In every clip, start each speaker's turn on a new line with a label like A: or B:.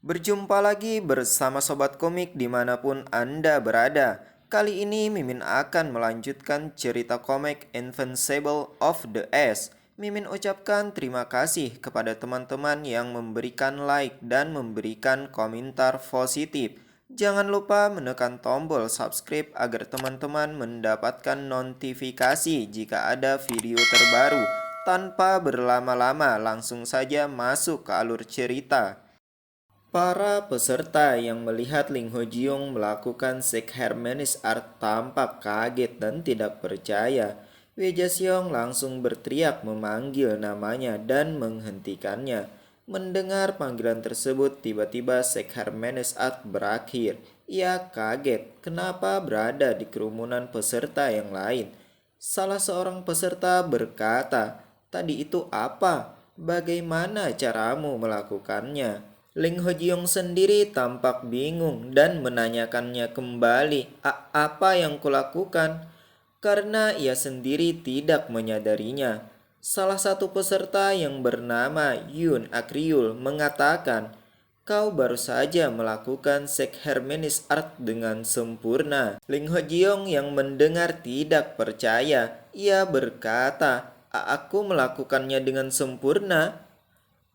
A: Berjumpa lagi bersama Sobat Komik dimanapun Anda berada. Kali ini Mimin akan melanjutkan cerita komik Invincible of the Ace. Mimin ucapkan terima kasih kepada teman-teman yang memberikan like dan memberikan komentar positif. Jangan lupa menekan tombol subscribe agar teman-teman mendapatkan notifikasi jika ada video terbaru. Tanpa berlama-lama, langsung saja masuk ke alur cerita. Para peserta yang melihat Ling Hojiong melakukan Hermenis Art tampak kaget dan tidak percaya. Wei Jaxiong langsung berteriak memanggil namanya dan menghentikannya. Mendengar panggilan tersebut, tiba-tiba Hermenis Art berakhir. Ia kaget kenapa berada di kerumunan peserta yang lain. Salah seorang peserta berkata, "Tadi itu apa? Bagaimana caramu melakukannya?" Ling Hojiong sendiri tampak bingung dan menanyakannya kembali, apa yang kulakukan?" Karena ia sendiri tidak menyadarinya. Salah satu peserta yang bernama Yun Akriul mengatakan, "Kau baru saja melakukan Hermenis Art dengan sempurna." Ling Hojiong yang mendengar tidak percaya. Ia berkata, Aku melakukannya dengan sempurna."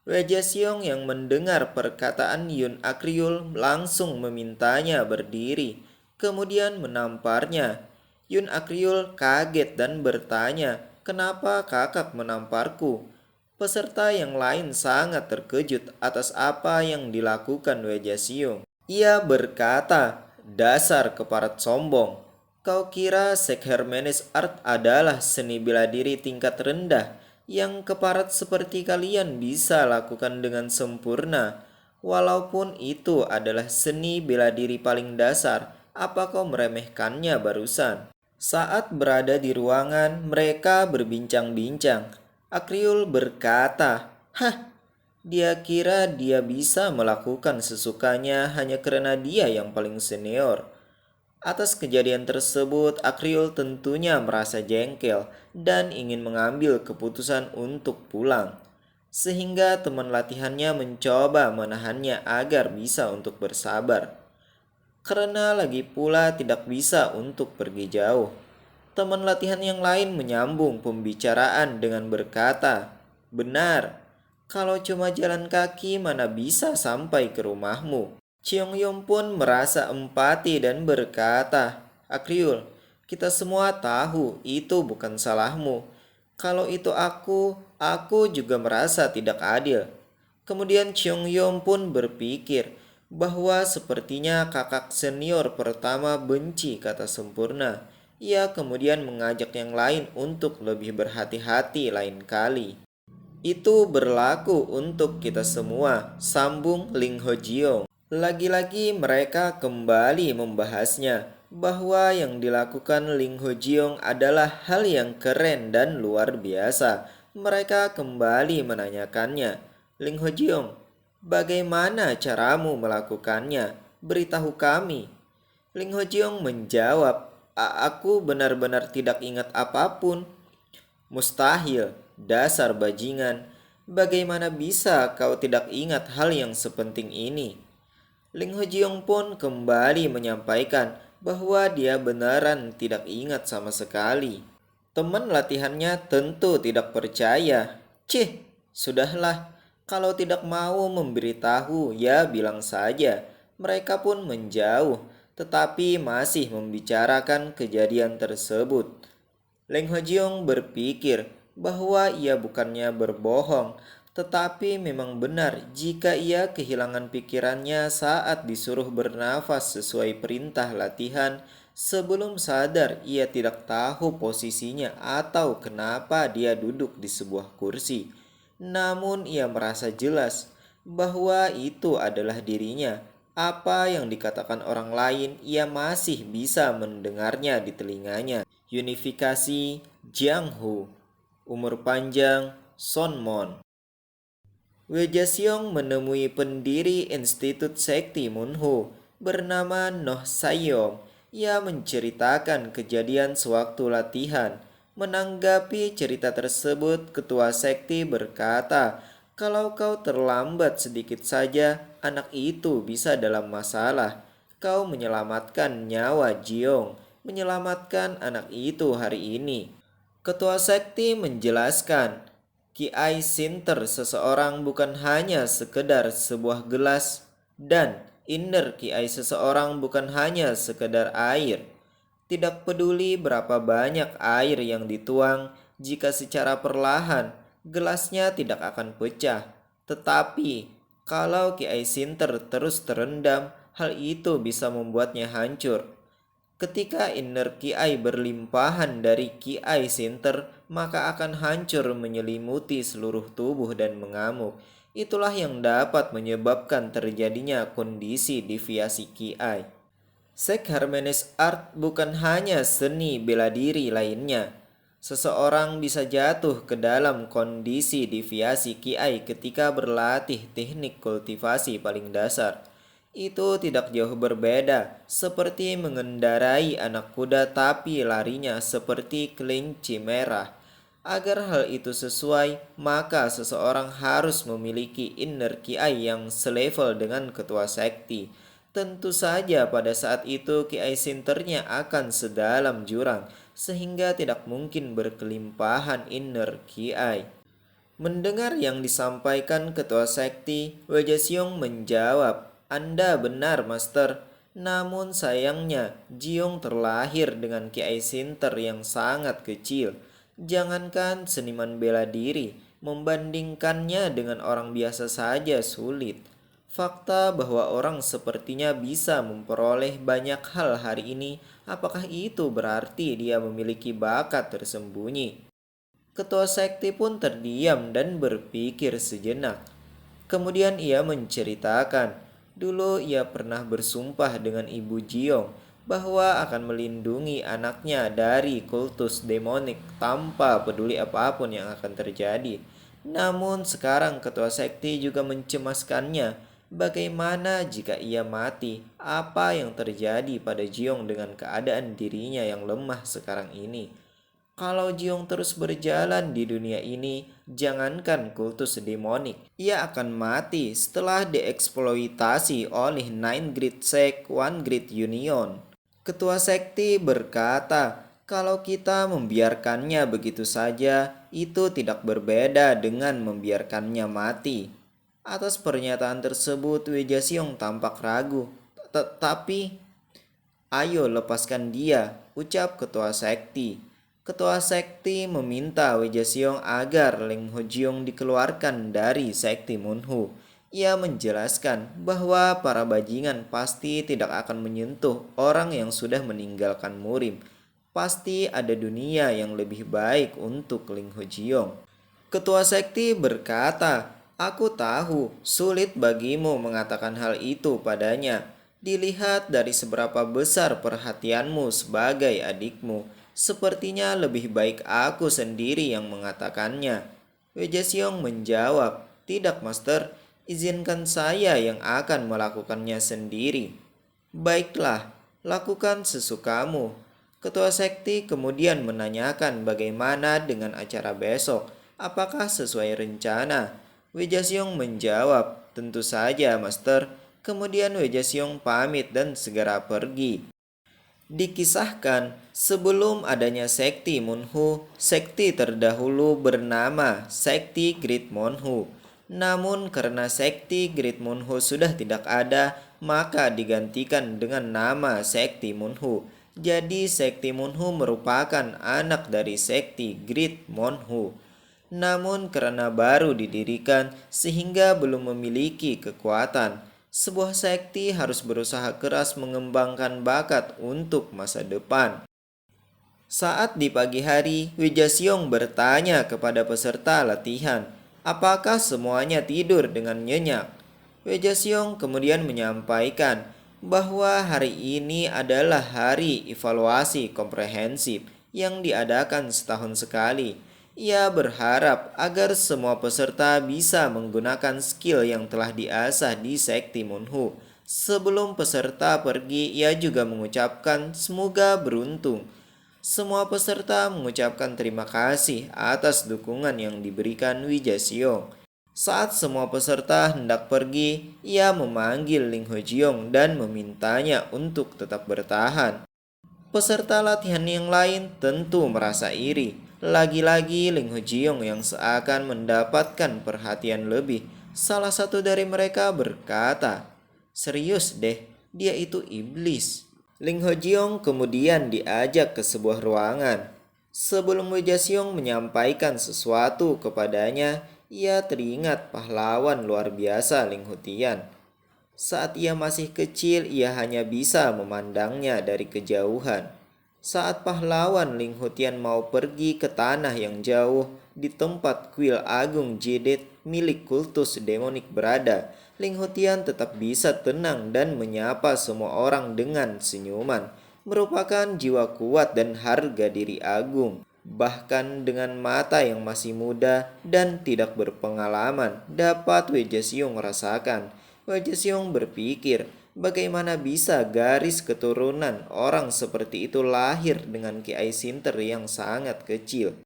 A: Wei Jaxiong yang mendengar perkataan Yun Akriul langsung memintanya berdiri, kemudian menamparnya. Yun Akriul kaget dan bertanya, "Kenapa kakak menamparku?" Peserta yang lain sangat terkejut atas apa yang dilakukan Wei Jaxiong. Ia berkata, "Dasar keparat sombong. Kau kira Hermenis Art adalah seni bela diri tingkat rendah yang keparat seperti kalian bisa lakukan dengan sempurna? Walaupun itu adalah seni bela diri paling dasar, apa kau meremehkannya barusan?" Saat berada di ruangan, mereka berbincang-bincang. Akriul berkata, "Hah, dia kira dia bisa melakukan sesukanya hanya karena dia yang paling senior." Atas kejadian tersebut, Akriul tentunya merasa jengkel dan ingin mengambil keputusan untuk pulang. Sehingga teman latihannya mencoba menahannya agar bisa untuk bersabar. Karena lagi pula tidak bisa untuk pergi jauh. Teman latihan yang lain menyambung pembicaraan dengan berkata, "Benar, kalau cuma jalan kaki mana bisa sampai ke rumahmu." Cheong Yong pun merasa empati dan berkata, "Akriul, kita semua tahu itu bukan salahmu. Kalau itu aku juga merasa tidak adil." Kemudian Cheong Yong pun berpikir bahwa sepertinya kakak senior pertama benci kata sempurna. Ia kemudian mengajak yang lain untuk lebih berhati-hati lain kali. "Itu berlaku untuk kita semua," sambung Ling Hojiong. Lagi-lagi mereka kembali membahasnya bahwa yang dilakukan Ling Hojiong adalah hal yang keren dan luar biasa. Mereka kembali menanyakannya, "Ling Hojiong, bagaimana caramu melakukannya? Beritahu kami." Ling Hojiong menjawab, Aku benar-benar tidak ingat apapun." "Mustahil, dasar bajingan. Bagaimana bisa kau tidak ingat hal yang sepenting ini?" Ling Hojiong pun kembali menyampaikan bahwa dia beneran tidak ingat sama sekali. Teman latihannya tentu tidak percaya. "Cih, sudahlah. Kalau tidak mau memberitahu, ya bilang saja." Mereka pun menjauh, tetapi masih membicarakan kejadian tersebut. Leng Hojiong berpikir bahwa ia bukannya berbohong, tetapi memang benar jika ia kehilangan pikirannya saat disuruh bernafas sesuai perintah latihan. Sebelum sadar, ia tidak tahu posisinya atau kenapa dia duduk di sebuah kursi. Namun ia merasa jelas bahwa itu adalah dirinya. Apa yang dikatakan orang lain, ia masih bisa mendengarnya di telinganya. Unifikasi Jiang Hu. Umur panjang Sonmon. Wei Jaxiong menemui pendiri Institut Sekti Munho bernama Noh Sayong. Ia menceritakan kejadian sewaktu latihan. Menanggapi cerita tersebut, ketua sekti berkata Kalau kau terlambat sedikit saja, anak itu bisa dalam masalah. Kau menyelamatkan nyawa Jiong, menyelamatkan anak itu hari ini. Ketua Sekti menjelaskan, Kiai Sinter seseorang bukan hanya sekedar sebuah gelas dan inner Kiai seseorang bukan hanya sekedar air. Tidak peduli berapa banyak air yang dituang, jika secara perlahan gelasnya tidak akan pecah. Tetapi kalau Kiai Sinter terus terendam, hal itu bisa membuatnya hancur. Ketika inner Kiai berlimpahan dari Kiai Sinter, maka akan hancur menyelimuti seluruh tubuh dan mengamuk. Itulah yang dapat menyebabkan terjadinya kondisi deviasi Kiai. Sek Harmonious Art bukan hanya seni bela diri lainnya. Seseorang bisa jatuh ke dalam kondisi deviasi Kiai ketika berlatih teknik kultivasi paling dasar. Itu tidak jauh berbeda, seperti mengendarai anak kuda tapi larinya seperti kelinci merah. Agar hal itu sesuai, maka seseorang harus memiliki inner Kiai yang selevel dengan ketua sekti. Tentu saja pada saat itu Kiai Sinternya akan sedalam jurang, sehingga tidak mungkin berkelimpahan inner Kiai. Mendengar yang disampaikan ketua sekti, Wejasiong menjawab, Anda benar, Master. Namun sayangnya, Jiong terlahir dengan Kiai Sinter yang sangat kecil. Jangankan seniman bela diri, membandingkannya dengan orang biasa saja sulit. Fakta bahwa orang sepertinya bisa memperoleh banyak hal hari ini, apakah itu berarti dia memiliki bakat tersembunyi? Ketua sekti pun terdiam dan berpikir sejenak. Kemudian ia menceritakan, dulu ia pernah bersumpah dengan Ibu Jiong bahwa akan melindungi anaknya dari kultus demonik tanpa peduli apapun yang akan terjadi. Namun sekarang ketua sekti juga mencemaskannya. Bagaimana jika ia mati? Apa yang terjadi pada Jiong dengan keadaan dirinya yang lemah sekarang ini? Kalau Jiong terus berjalan di dunia ini, jangankan kultus demonik, ia akan mati setelah dieksploitasi oleh Nine Great Sect, One Great Union. Ketua sekti berkata, kalau kita membiarkannya begitu saja, itu tidak berbeda dengan membiarkannya mati. Atas pernyataan tersebut, Wejasiong tampak ragu. Tetapi, ayo lepaskan dia, ucap ketua sekti. Ketua sekti meminta Wejasiong agar Leng Hojiong dikeluarkan dari sekti Munhu. Ia menjelaskan bahwa para bajingan pasti tidak akan menyentuh orang yang sudah meninggalkan murim. Pasti ada dunia yang lebih baik untuk Leng Hojiong. Ketua sekti berkata, aku tahu sulit bagimu mengatakan hal itu padanya. Dilihat dari seberapa besar perhatianmu sebagai adikmu, sepertinya lebih baik aku sendiri yang mengatakannya. Wejasiong menjawab, tidak Master, izinkan saya yang akan melakukannya sendiri. Baiklah, lakukan sesukamu. Ketua sekti kemudian menanyakan bagaimana dengan acara besok. Apakah sesuai rencana? Wejasiong menjawab, tentu saja Master. Kemudian Wejasiong pamit dan segera pergi. Dikisahkan, sebelum adanya sekti Munhu, sekti terdahulu bernama Sekti Great Monhu. Namun karena sekti Great Monhu sudah tidak ada, maka digantikan dengan nama Sekti Munhu. Jadi sekti Munhu merupakan anak dari sekti Great Monhu. Namun karena baru didirikan sehingga belum memiliki kekuatan, sebuah sekti harus berusaha keras mengembangkan bakat untuk masa depan. Saat di pagi hari, Wejasiong bertanya kepada peserta latihan, apakah semuanya tidur dengan nyenyak? Wejasiong kemudian menyampaikan bahwa hari ini adalah hari evaluasi komprehensif yang diadakan setahun sekali. Ia berharap agar semua peserta bisa menggunakan skill yang telah diasah di Sekti Munhu. Sebelum peserta pergi, ia juga mengucapkan semoga beruntung. Semua peserta mengucapkan terima kasih atas dukungan yang diberikan Wejasiong. Saat semua peserta hendak pergi, ia memanggil Ling Hojiong dan memintanya untuk tetap bertahan. Peserta latihan yang lain tentu merasa iri. Lagi-lagi Ling Hojiong yang seakan mendapatkan perhatian lebih. Salah satu dari mereka berkata, "Serius deh, dia itu iblis." Ling Hojiong kemudian diajak ke sebuah ruangan. Sebelum Wejasyong menyampaikan sesuatu kepadanya, ia teringat pahlawan luar biasa Ling Hutian. Saat ia masih kecil, ia hanya bisa memandangnya dari kejauhan. Saat pahlawan Ling Hutian mau pergi ke tanah yang jauh, di tempat kuil agung Jedet milik kultus demonik berada, Ling Hutian tetap bisa tenang dan menyapa semua orang dengan senyuman, merupakan jiwa kuat dan harga diri agung. Bahkan dengan mata yang masih muda dan tidak berpengalaman, dapat Wejasyong rasakan. Wejasyong berpikir, bagaimana bisa garis keturunan orang seperti itu lahir dengan Kiai Sinter yang sangat kecil.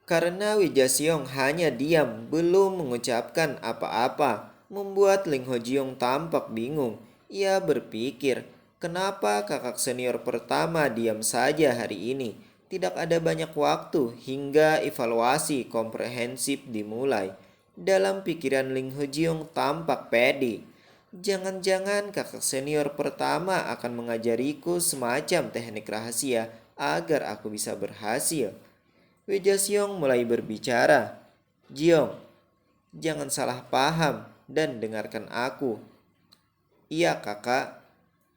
A: Karena Wejasyong hanya diam, belum mengucapkan apa-apa, membuat Ling Hojiong tampak bingung. Ia berpikir, kenapa kakak senior pertama diam saja hari ini? Tidak ada banyak waktu hingga evaluasi komprehensif dimulai. Dalam pikiran Ling Hojiong tampak pede. Jangan-jangan kakak senior pertama akan mengajariku semacam teknik rahasia agar aku bisa berhasil. Wejasyong mulai berbicara. "Jiong, jangan salah paham dan dengarkan aku. Iya kakak,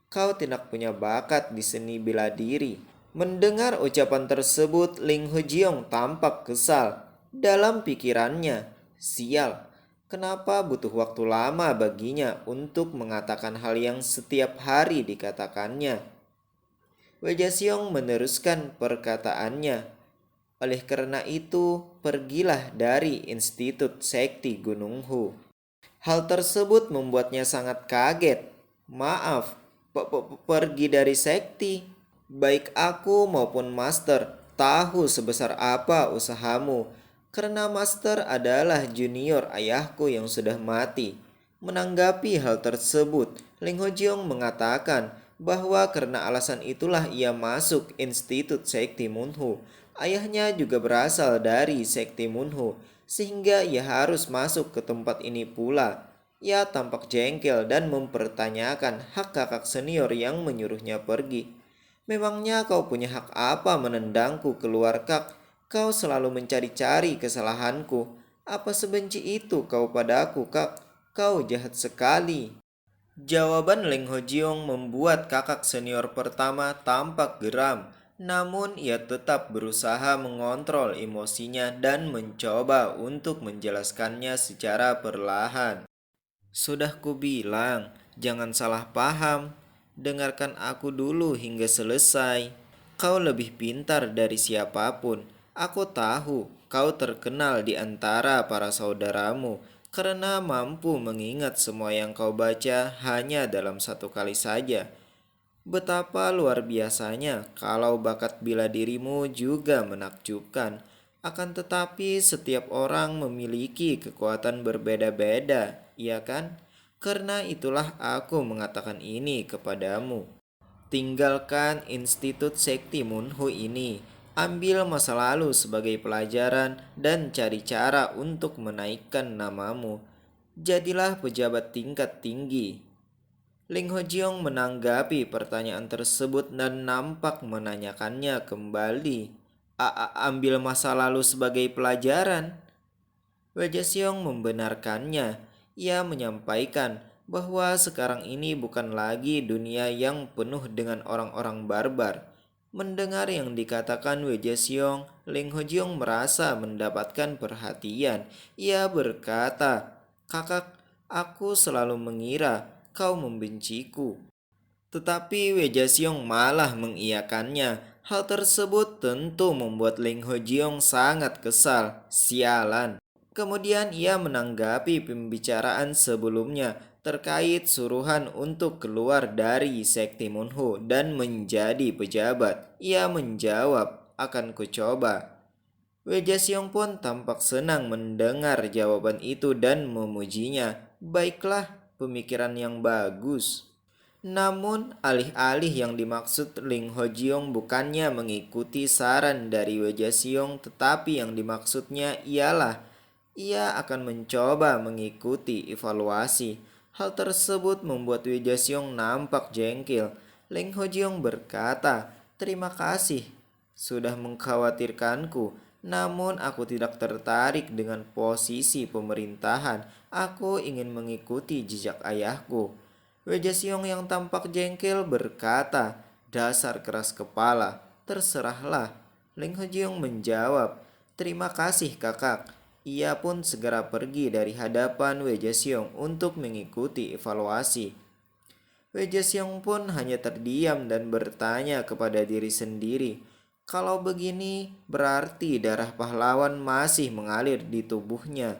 A: kau tidak punya bakat di seni bela diri." Mendengar ucapan tersebut, Ling Hojiong tampak kesal. Dalam pikirannya, sial, kenapa butuh waktu lama baginya untuk mengatakan hal yang setiap hari dikatakannya. Wejasyong meneruskan perkataannya. "Oleh karena itu, pergilah dari Institut Sekti Gunung Hu." Hal tersebut membuatnya sangat kaget. "Maaf, pergi dari sekti? Baik aku maupun Master tahu sebesar apa usahamu, karena Master adalah junior ayahku yang sudah mati." Menanggapi hal tersebut, Ling Hojiong mengatakan bahwa karena alasan itulah ia masuk Institut Sekti Munhu. Ayahnya juga berasal dari Sekti Munhu, sehingga ia harus masuk ke tempat ini pula. Ia tampak jengkel dan mempertanyakan hak kakak senior yang menyuruhnya pergi. "Memangnya kau punya hak apa menendangku keluar, Kak? Kau selalu mencari-cari kesalahanku. Apa sebenci itu kau padaku, Kak? Kau jahat sekali." Jawaban Ling Hojiong membuat kakak senior pertama tampak geram. Namun ia tetap berusaha mengontrol emosinya dan mencoba untuk menjelaskannya secara perlahan. "Sudah kubilang, jangan salah paham. Dengarkan aku dulu hingga selesai. Kau lebih pintar dari siapapun. Aku tahu kau terkenal di antara para saudaramu karena mampu mengingat semua yang kau baca hanya dalam satu kali saja. Betapa luar biasanya kalau bakat bela dirimu juga menakjubkan. Akan tetapi setiap orang memiliki kekuatan berbeda-beda, iya kan? Karena itulah aku mengatakan ini kepadamu. Tinggalkan Institut Sekti Munhu ini. Ambil masa lalu sebagai pelajaran dan cari cara untuk menaikkan namamu. Jadilah pejabat tingkat tinggi." Ling Hojiong menanggapi pertanyaan tersebut dan nampak menanyakannya kembali. Ambil masa lalu sebagai pelajaran?" Wejasyong membenarkannya. Ia menyampaikan bahwa sekarang ini bukan lagi dunia yang penuh dengan orang-orang barbar. Mendengar yang dikatakan Wejasyong, Ling Hojiong merasa mendapatkan perhatian. Ia berkata, "Kakak, aku selalu mengira kau membenciku." Tetapi Wejasyong malah mengiyakannya. Hal tersebut tentu membuat Ling Hojiong sangat kesal. Sialan. Kemudian ia menanggapi pembicaraan sebelumnya terkait suruhan untuk keluar dari Sekti Munhu dan menjadi pejabat. Ia menjawab, "Akan kucoba." Wei Jaxiong pun tampak senang mendengar jawaban itu dan memujinya. Baiklah, pemikiran yang bagus. Namun, alih-alih yang dimaksud Ling Hojiong bukannya mengikuti saran dari Wei Jaxiong, tetapi yang dimaksudnya ialah ia akan mencoba mengikuti evaluasi. Hal tersebut membuat Wei Jaxiong nampak jengkel. Ling Hojiong berkata, "Terima kasih sudah mengkhawatirkanku. Namun aku tidak tertarik dengan posisi pemerintahan. Aku ingin mengikuti jejak ayahku." Wei Jaxiong yang tampak jengkel berkata, "Dasar keras kepala, terserahlah." Ling Hojiong menjawab, "Terima kasih kakak." Ia pun segera pergi dari hadapan Wei Jaxiong untuk mengikuti evaluasi. Wei Jaxiong pun hanya terdiam dan bertanya kepada diri sendiri, "Kalau begini, berarti darah pahlawan masih mengalir di tubuhnya."